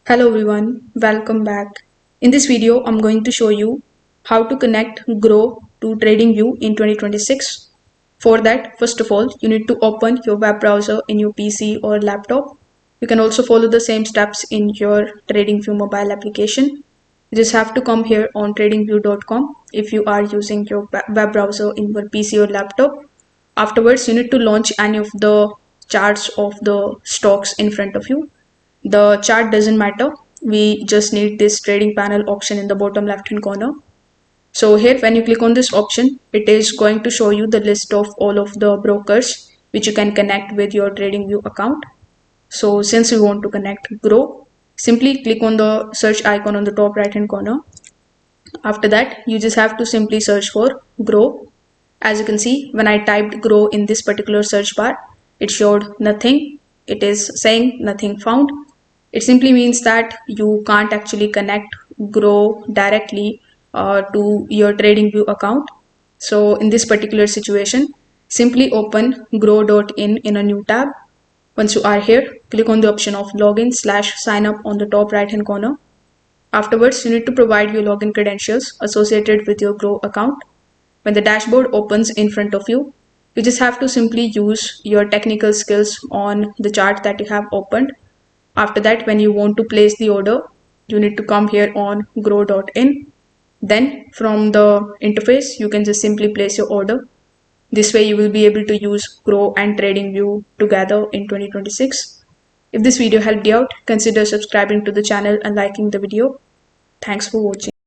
Hello everyone, welcome back. In this video, I'm going to show you how to connect Groww to TradingView in 2026. For that, first of all, you need to open your web browser in your PC or laptop. You can also follow the same steps in your TradingView mobile application. You just have to come here on tradingview.com if you are using your web browser in your PC or laptop. Afterwards, you need to launch any of the charts of the stocks in front of you. The chart doesn't matter. We just need this trading panel option in the bottom left hand corner. So here when you click on this option, it is going to show you the list of all of the brokers which you can connect with your TradingView account. So since we want to connect Groww, simply click on the search icon on the top right hand corner. After that, you just have to simply search for Groww. As you can see, when I typed Groww in this particular search bar, it showed nothing. It is saying nothing found. It simply means that you can't actually connect Groww directly to your TradingView account. So in this particular situation, simply open groww.in in a new tab. Once you are here, click on the option of login/sign up on the top right hand corner. Afterwards, you need to provide your login credentials associated with your Groww account. When the dashboard opens in front of you, you just have to simply use your technical skills on the chart that you have opened. After that, when you want to place the order, you need to come here on groww.in. Then from the interface, you can just simply place your order. This way you will be able to use Groww and TradingView together in 2026. If this video helped you out, consider subscribing to the channel and liking the video. Thanks for watching.